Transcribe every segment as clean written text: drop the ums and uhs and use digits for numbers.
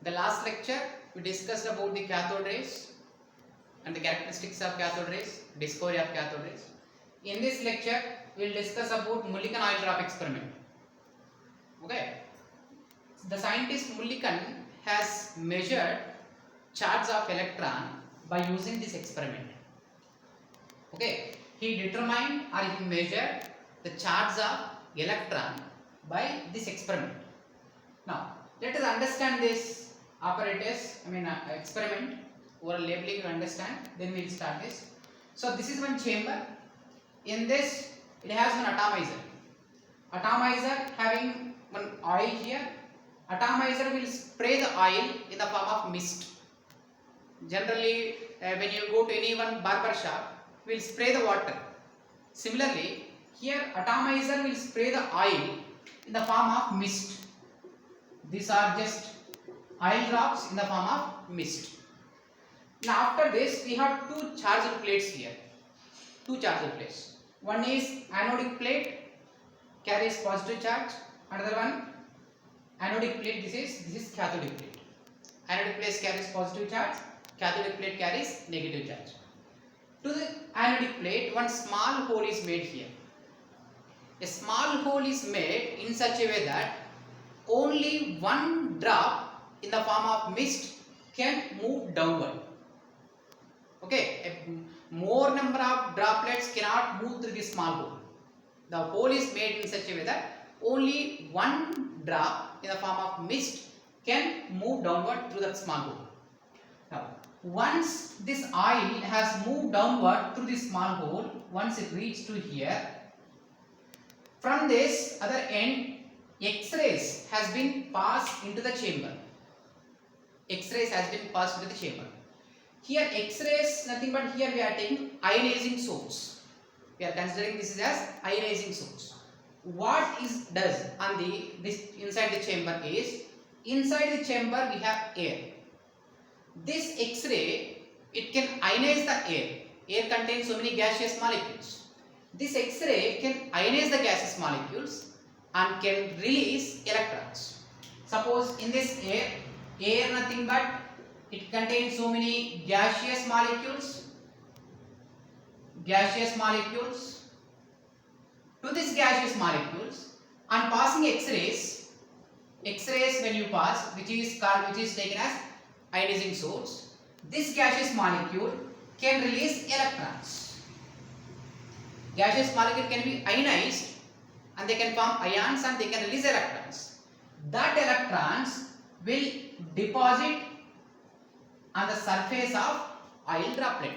The last lecture we discussed about the cathode rays and the characteristics of cathode rays, discovery of cathode rays. In this lecture we will discuss about Mulliken oil drop experiment. Okay, the scientist Mulliken has measured charge of electron by using this experiment. Okay, he determined or he measured the charge of electron by this experiment. Now let us understand this apparatus, experiment or labeling you understand, then we will start this. So this is one chamber. In this it has one atomizer. Atomizer having one oil here. Atomizer will spray the oil in the form of mist. Generally when you go to any one barber shop, will spray the water. Similarly here atomizer will spray the oil in the form of mist. These are just oil drops in the form of mist. Now after this we have two charged plates here. Two charged plates. One is anodic plate, carries positive charge. Another one anodic plate, this is cathodic plate. Anodic plate carries positive charge, cathodic plate carries negative charge. To the anodic plate one small hole is made here. A small hole is made in such a way that only one drop in the form of mist can move downward. Okay, a more number of droplets cannot move through this small hole. The hole is made in such a way that only one drop in the form of mist can move downward through that small hole. Now, once this oil has moved downward through this small hole, once it reaches to here, from this other end, X-rays has been passed into the chamber. X-rays has been passed into the chamber. Here X-rays nothing but here we are taking ionizing source. We are considering this as ionizing source. What is does on this inside the chamber is, inside the chamber we have air. This X-ray, it can ionize the air. Air contains so many gaseous molecules. This X-ray can ionize the gaseous molecules and can release electrons. Suppose in this air nothing but it contains so many gaseous molecules. To these gaseous molecules, on passing X-rays when you pass, which is taken as ionizing source, this gaseous molecule can release electrons. Gaseous molecule can be ionized and they can form ions and they can release electrons. That electrons will deposit on the surface of oil droplet.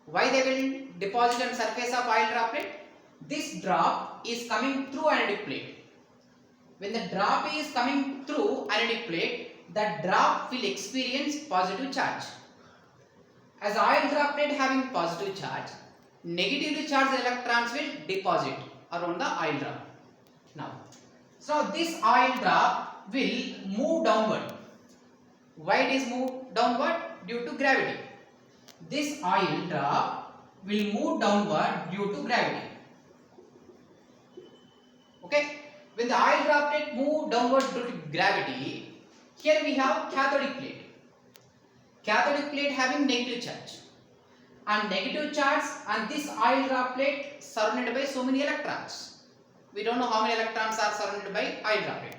Why they will deposit on the surface of oil droplet? This drop is coming through anodic plate. When the drop is coming through anodic plate, that drop will experience positive charge. As oil droplet having positive charge, negatively charged electrons will deposit around the oil drop. Now, so this oil drop will move downward. Why it is moved downward? Due to gravity. This oil drop will move downward due to gravity. Okay, when the oil droplet move downward due to gravity, here we have cathodic plate. Cathodic plate having negative charge. And negative charge on this oil droplet surrounded by so many electrons. We don't know how many electrons are surrounded by oil droplet.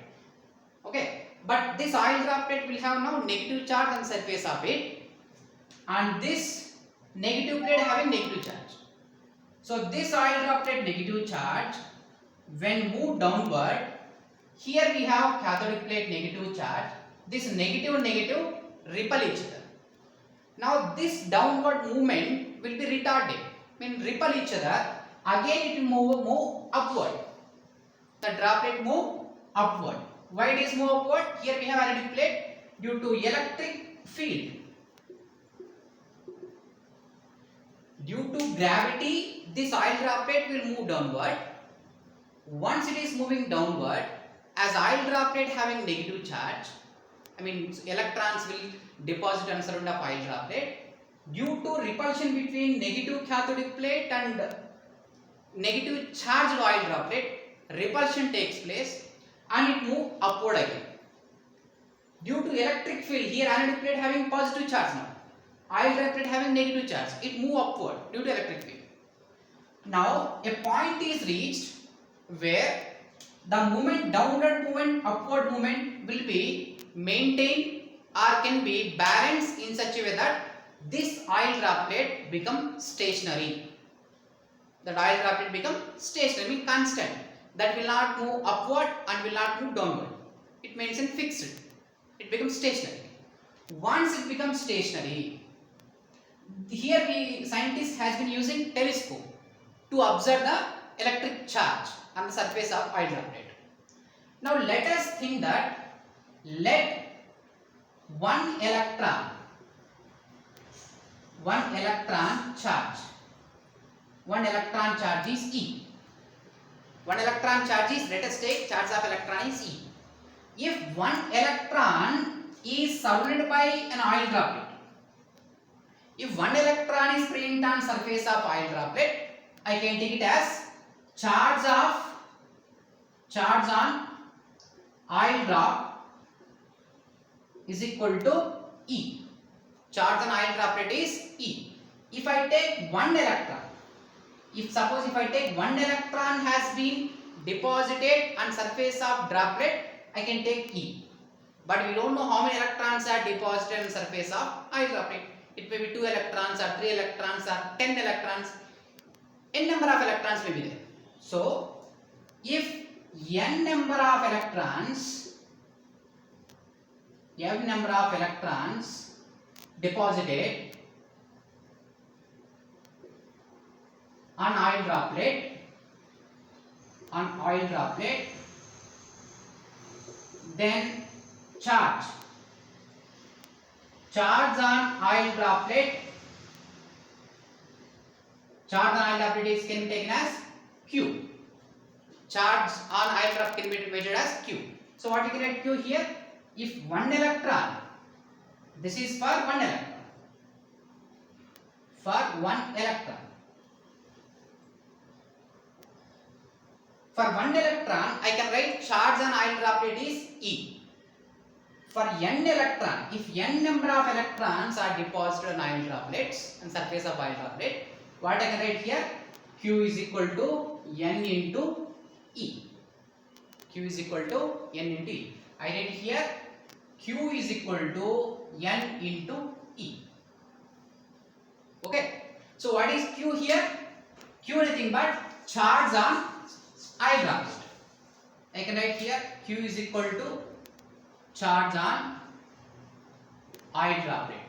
Okay, but this oil droplet will have now negative charge on the surface of it, and this negative plate having negative charge. So this oil droplet negative charge, when moved downward, here we have cathodic plate negative charge. This negative and negative repel each other. Now this downward movement will be retarded, repel each other. Again it will move upward. The droplet move upward. Why it is move upward? Here we have anodic plate. Due to electric field. Due to gravity, this oil droplet will move downward. Once it is moving downward, as oil droplet having negative charge, electrons will deposit on surround of oil droplet. Due to repulsion between negative cathodic plate and negative charged oil droplet, repulsion takes place and it moves upward again. Due to electric field, here anodic plate having positive charge now, oil dry plate having negative charge, it move upward due to electric field. Now a point is reached where the movement, downward movement, upward movement will be maintained or can be balanced in such a way that this oil droplet become stationary. That oil droplet become stationary, means constant. That will not move upward and will not move downward. It maintains fixed. It becomes stationary. Once it becomes stationary, here the scientist has been using telescope to observe the electric charge on the surface of oil droplet. Now let us think that let one electron charge. One electron charge is E. One electron charge is, let us take charge of electron is E. If one electron is surrounded by an oil droplet, if one electron is present on surface of oil droplet, I can take it as charge on oil drop is equal to E. Charge on oil droplet is E. If I take one electron, suppose I take one electron has been deposited on surface of droplet, I can take E. But we don't know how many electrons are deposited on surface of oil droplet. It may be 2 electrons or 3 electrons or 10 electrons. N number of electrons may be there. So, if n number of electrons deposited on oil droplet, then charge on oil droplet is can be taken as Q. Charge on oil droplet can be measured as Q. So what you can write Q here? If one electron, this is for one electron. For one electron, I can write charge on oil droplet is E. For n electron, if n number of electrons are deposited on oil droplets on surface of oil droplet, what I can write here? Q is equal to n into E. Q is equal to n into E. I write here Q is equal to n into E. Okay. So what is Q here? Q nothing but charge on oil droplet. I can write here Q is equal to charge on oil droplet.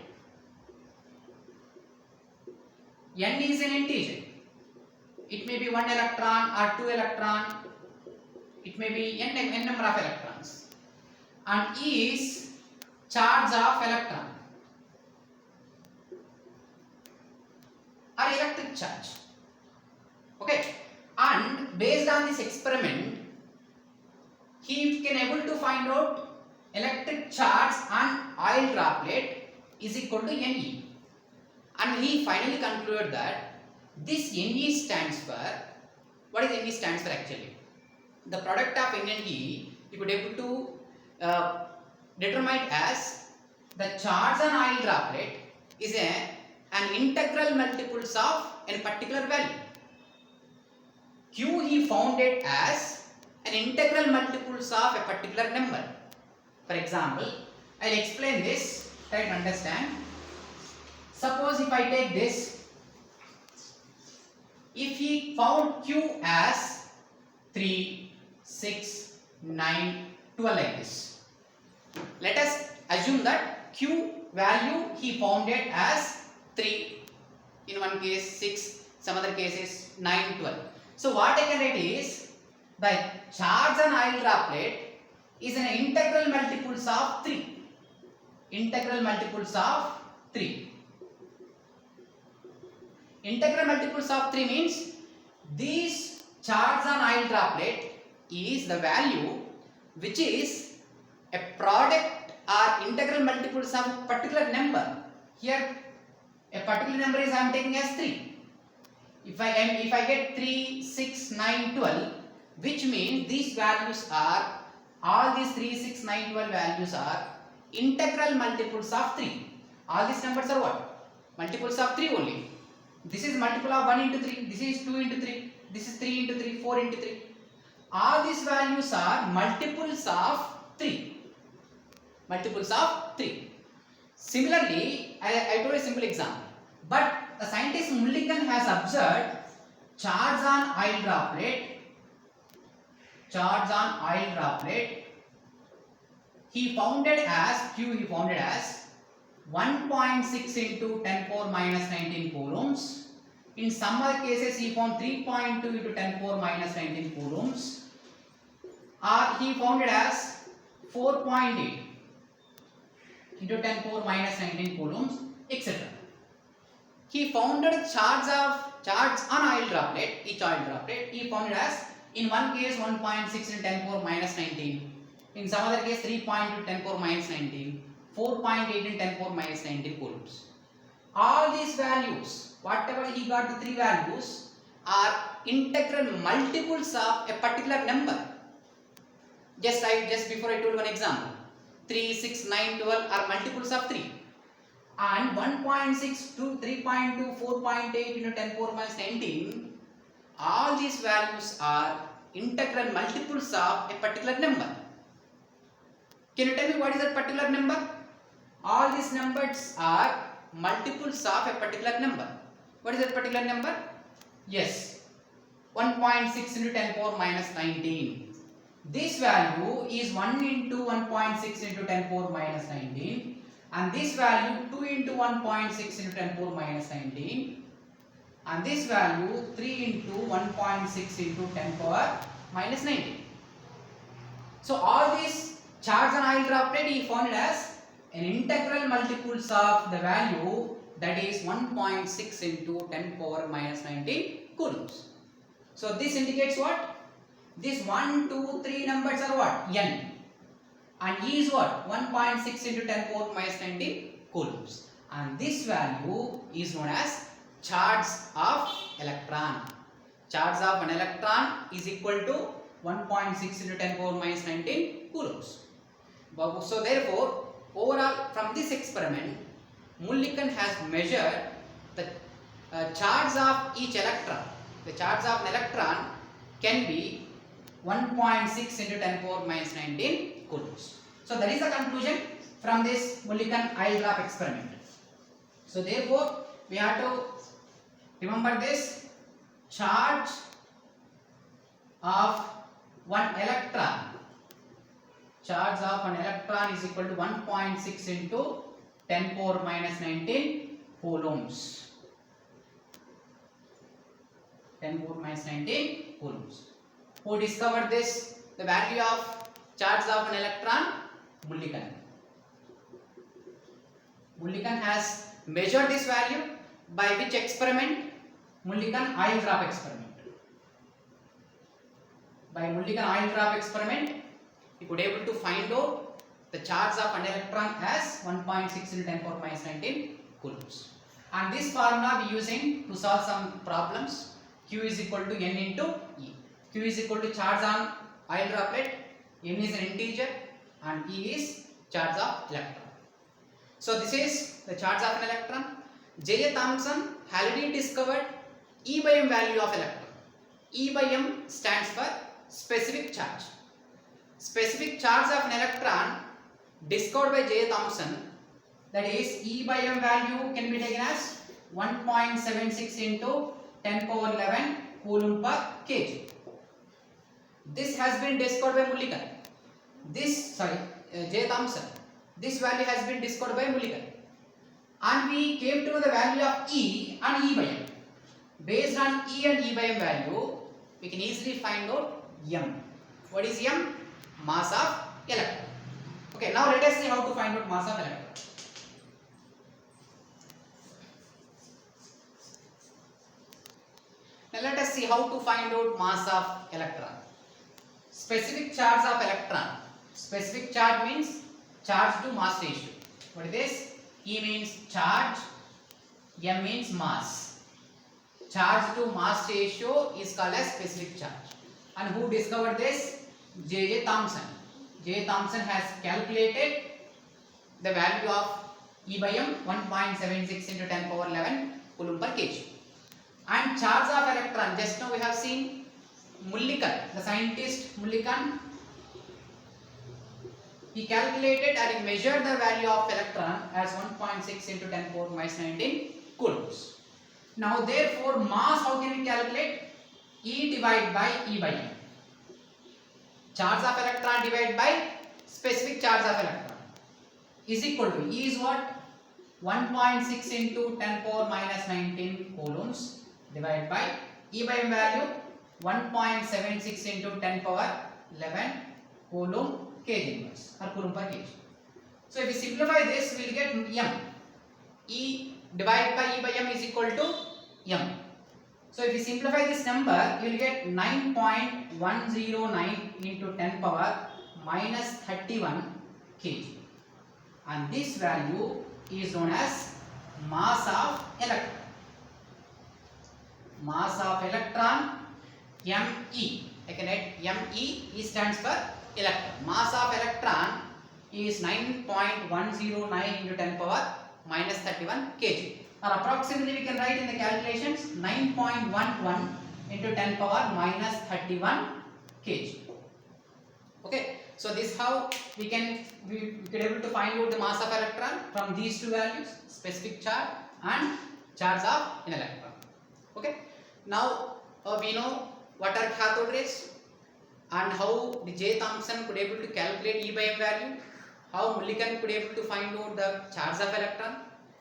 N is an integer. It may be 1 electron or 2 electron. It may be n number of electrons. And E is charge of electron or electric charge. Okay. And based on this experiment, he can able to find out electric charge on oil droplet is equal to Ne. And he finally concluded that this Ne stands for, what is Ne stands for actually? The product of N and E, you could able to determine it as the charge on oil droplet is an integral multiples of a particular value. Q he found it as an integral multiples of a particular number. For example, I will explain this, try to understand. Suppose if I take this, if he found Q as 3, 6, 9, 12 like this. Let us assume that Q value he found it as 3, in one case 6, some other cases 9, 12. So what I can write is the charge on oil droplet is an integral multiples of 3. Integral multiples of 3. Integral multiples of 3 means this charge on oil droplet is the value which is a product or integral multiples of a particular number. Here a particular number is I am taking as 3. If I get 3, 6, 9, 12, which means these values are, all these 3, 6, 9, 12 values are integral multiples of 3. All these numbers are what? Multiples of 3 only. This is multiple of 1 into 3, this is 2 into 3, this is 3 into 3, 4 into 3. All these values are multiples of 3. Multiples of 3. Similarly, I told a simple example. But the scientist Mulliken has observed charge on oil droplet. He found it as 1.6 into 10 power minus 19 coulombs. In some other cases, he found 3.2 into 10 power minus 19 coulombs. Or he found it as 4.8 into 10 power minus 19 coulombs, etc. He found charge on oil droplet, each oil droplet. He found it as, in one case 1.6 into 10 power minus 19. In some other case 3.2 10 power minus 19. 4.8 into 10 power minus 19 coulombs. All these values, whatever he got, the three values, are integral multiples of a particular number. Just before I told one example. 3, 6, 9, 12 are multiples of 3. And 1.6 to 3.2, 4.8 into 10 power minus 19, all these values are integral multiples of a particular number. Can you tell me what is that particular number? All these numbers are multiples of a particular number. What is that particular number? Yes, 1.6 into 10 power minus 19. This value is 1 into 1.6 into 10 power minus 19, and this value 2 into 1.6 into 10 power minus 19, and this value 3 into 1.6 into 10 power minus 19. So all these charge on oil droplet he found it as an integral multiples of the value, that is 1.6 into 10 power minus 19 coulombs. So this indicates what? These 1, 2, 3 numbers are what? N. And E is what? 1.6 into 10 power minus 19 coulombs. And this value is known as charge of electron. Charge of an electron is equal to 1.6 into 10 power minus 19 coulombs. So therefore, overall from this experiment, Mulliken has measured the charge of each electron. The charge of an electron can be 1.6 into 10 power minus 19 coulombs. So that is the conclusion from this Mulliken oil drop experiment. So therefore, we have to remember this: charge of one electron. Charge of an electron is equal to 1.6 into 10 power minus 19 coulombs. 10 power minus 19 coulombs. Who discovered this? The value of charge of an electron? Mulliken. Mulliken has measured this value by which experiment? Mulliken oil drop experiment. By Mulliken oil drop experiment, he could able to find out the charge of an electron as 1.6 into 10 power minus 19 coulombs. And this formula we using to solve some problems. Q is equal to N into E. Q is equal to charge on oil droplet, N is an integer, and E is charge of electron. So this is the charge of an electron. J. Thomson already discovered E by M value of electron. E by M stands for specific charge. Specific charge of an electron discovered by J. Thomson, that is E by M value can be taken as 1.76 into 10 power 11 coulomb per kg. This has been discovered by Mulliken. J. Thomson. This value has been discovered by Mulliken. And we came to know the value of E and E by M. Based on E and E by M value, we can easily find out M. What is M? Mass of electron. Okay, now let us see how to find out mass of electron. Now let us see how to find out mass of electron. Specific charge of electron. Specific charge means charge to mass ratio. What is this? E means charge, M means mass. Charge to mass ratio is called as specific charge. And who discovered this? J. Thomson. J. Thomson has calculated the value of E by M 1.76 into 10 power 11 coulomb per kg. And charge of electron, just now we have seen Mulliken, the scientist Mulliken, he calculated and he measured the value of electron as 1.6 into 10 power minus 19 coulombs. Now therefore mass, how can we calculate? E divided by E by M. Charge of electron divided by specific charge of electron is equal to, E is what? 1.6 into 10 power minus 19 coulombs divided by E by M value 1.76 into 10 power 11 coulomb kg inverse or coulomb per kg. So if we simplify this, we will get M. E divided by E by M is equal to M. So if we simplify this number, you will get 9.109 into 10 power minus 31 kg. And this value is known as mass of electron. Mass of electron, Me. I can write Me, E stands for electron. Mass of electron is 9.109 into 10 power minus 31 kg. Or approximately we can write in the calculations 9.11 into 10 power minus 31 kg. Okay, so this is how we can able to find out the mass of electron from these two values, specific charge and charge of an electron. Okay, now we know what are cathode rays and how the J. Thomson could able to calculate E by M value, how Mulliken could able to find out the charge of electron,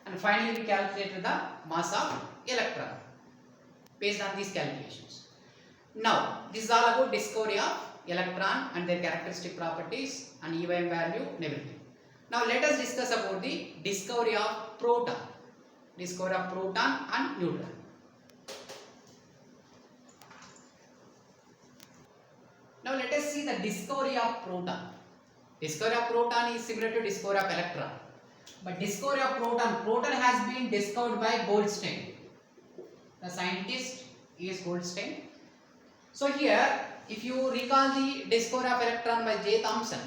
and finally we calculated the mass of electron based on these calculations. Now this is all about discovery of electron and their characteristic properties and E by M value and everything. Now let us discuss about the discovery of proton. Discovery of proton and neutron. Now let us see the discovery of proton. Discovery of proton is similar to discovery of electron. But discovery of proton has been discovered by Goldstein. The scientist is Goldstein. So here, if you recall the discovery of electron by J. Thomson,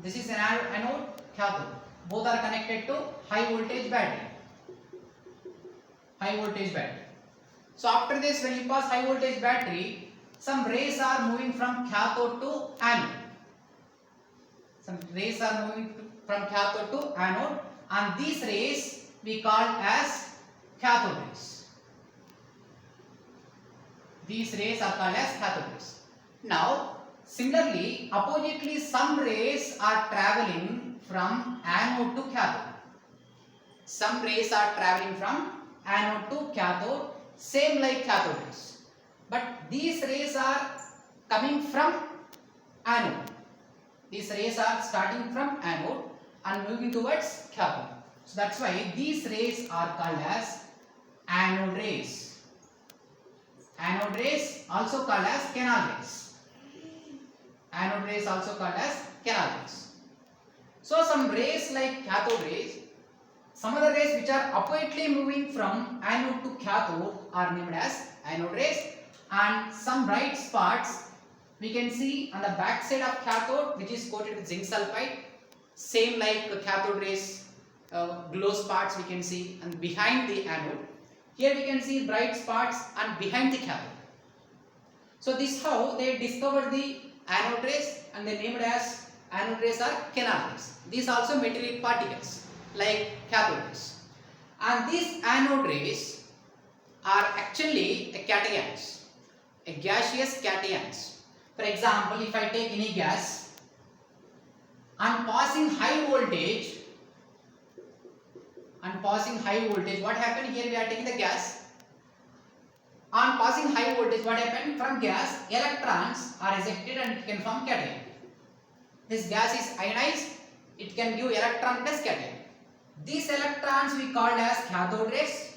this is an anode, cathode. Both are connected to high voltage battery. High voltage battery. So after this, when you pass high voltage battery, some rays are moving from cathode to anode. Some rays are moving from cathode to anode, and these rays we call as cathode rays. These rays are called as cathode rays. Now, similarly, oppositely, some rays are traveling from anode to cathode. Some rays are traveling from anode to cathode, same like cathode rays. But these rays are coming from anode. These rays are starting from anode and moving towards cathode. So that's why these rays are called as anode rays. Anode rays also called as canal rays. Anode rays also called as canal rays. So some rays like cathode rays, some other rays which are oppositely moving from anode to cathode are named as anode rays, and some bright spots we can see on the back side of cathode which is coated with zinc sulfide, same like cathode rays, glow spots we can see, and behind the anode. Here we can see bright spots and behind the cathode. So this is how they discovered the anode rays, and they named as anode rays or canal rays. These also metallic particles like cathode rays. And these anode rays are actually cations, a gaseous cations. For example, if I take any gas and passing high voltage, what happened here? We are taking the gas. On passing high voltage, what happened? From gas, electrons are ejected and it can form cation. This gas is ionized, it can give electron plus cation. These electrons we called as cathode rays.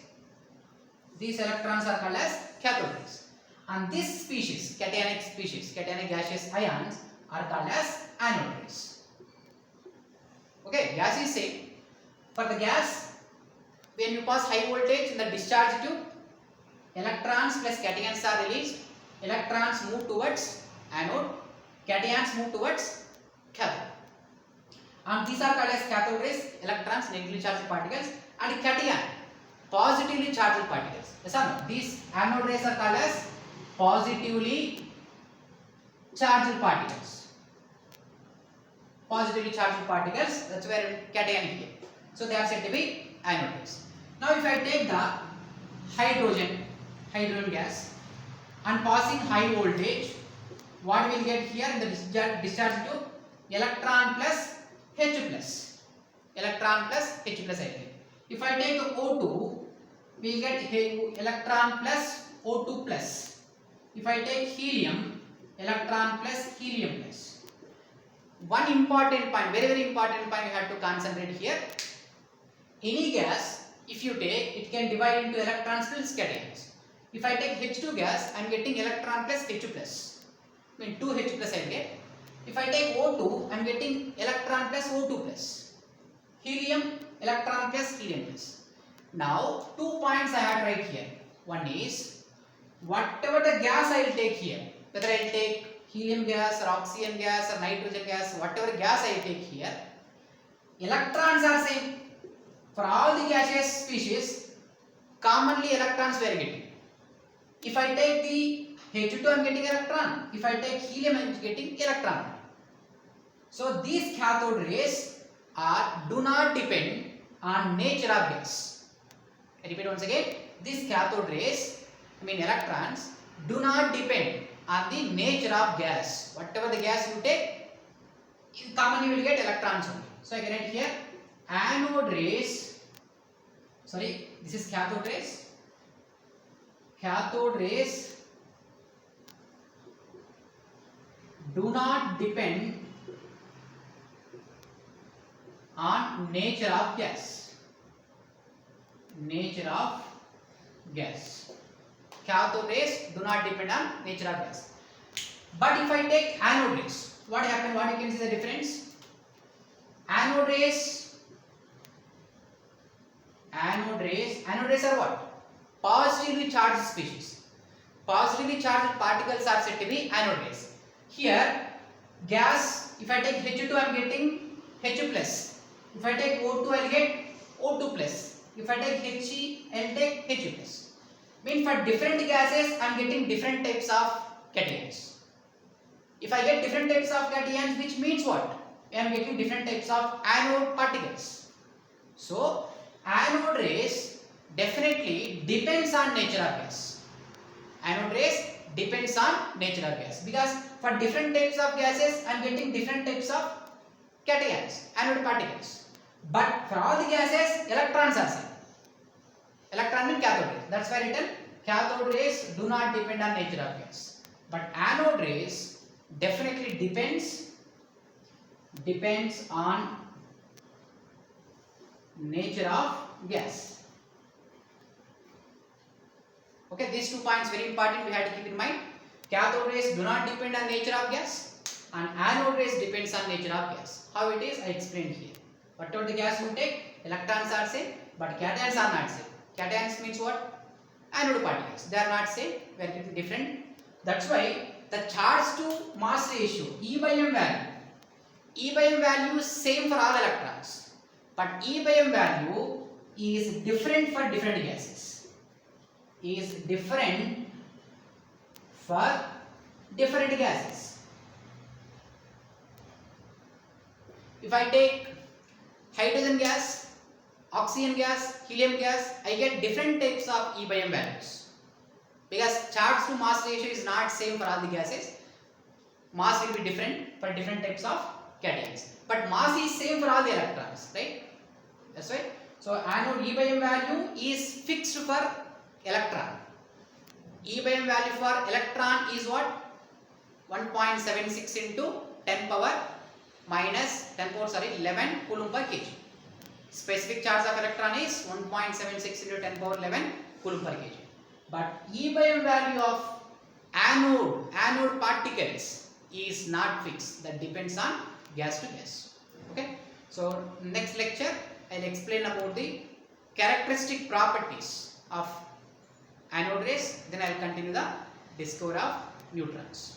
These electrons are called as cathode rays. And this species, cationic gaseous ions, are called as anode rays. Okay, gas is same. For the gas, when you pass high voltage in the discharge tube, electrons plus cations are released. Electrons move towards anode, cations move towards cathode. and these are called as cathode rays, electrons, negatively charged particles, and cation, positively charged particles. Yes or no? These anode rays are called as positively charged particles. Positively charged particles, that's where cation here. So they are said to be anode rays. Now if I take the hydrogen gas and passing high voltage, what we will get here in the discharge tube? Electron plus H plus. Electron plus H plus I get. If I take O2, we will get electron plus O2 plus. If I take helium, electron plus helium plus. One important point, very important point you have to concentrate here. Any gas, if you take, it can divide into electrons plus cations. If I take H2 gas, I am getting electron plus H plus. I mean 2H plus I get. If I take O2, I am getting electron plus O2 plus. Helium, electron plus helium plus. Now, 2 points I had right here. One is, whatever the gas I will take here, whether I will take helium gas or oxygen gas or nitrogen gas, whatever gas I take here, electrons are same. For all the gaseous species, commonly electrons we are getting. If I take the H2, I am getting electron. If I take helium, I am getting electron. So these cathode rays do not depend on nature of gas. I repeat once again, these cathode rays, I mean electrons, do not depend on the nature of gas. Whatever the gas you take, commonly you will get electrons only. So I can write here anode rays, sorry, this is cathode rays. Cathode rays do not depend on nature of gas. Nature of gas. Cathode rays do not depend on nature of gas. But if I take anode rays, what happens? What you can see the difference? Anode rays are what? Positively charged species. Positively charged particles are said to be anode rays. Here, gas, if I take H2, I am getting H plus. If I take O2, I will get O2 plus. If I take He, I will take He plus. Means for different gases, I am getting different types of cations. If I get different types of cations, which means what? I am getting different types of anode particles. So, anode rays definitely depends on nature of gas. Anode rays depends on nature of gas, because for different types of gases I am getting different types of cations, anode particles. But for all the gases, electrons are same. Electron means cathode rays. That's why written cathode rays do not depend on nature of gas. But anode rays definitely depends on nature of gas. Okay, these 2 points very important, we have to keep in mind. Cathode rays do not depend on nature of gas, and anode rays depends on nature of gas. How it is, I explained here. Whatever the gas you take, electrons are same, but cations are not same. Cations means what? Anode particles. They are not same, we are getting different. That's why the charge to mass ratio, E by M value is same for all electrons, but E by M value is different for different gases. Is different for different gases. If I take hydrogen gas, oxygen gas, helium gas, I get different types of E by M values, because charge to mass ratio is not same for all the gases. Mass will be different for different types of cations, but mass is same for all the electrons, right? That's right. So anode E by M value is fixed for electron. E by M value for electron is what? 1.76 into 10 power minus 11 coulomb per kg. Specific charge of electron is 1.76 into 10 power 11 coulomb per kg. But E by M value of anode particles is not fixed. That depends on gas to gas. Okay. So next lecture I will explain about the characteristic properties of anode rays. Then I will continue the discovery of neutrons.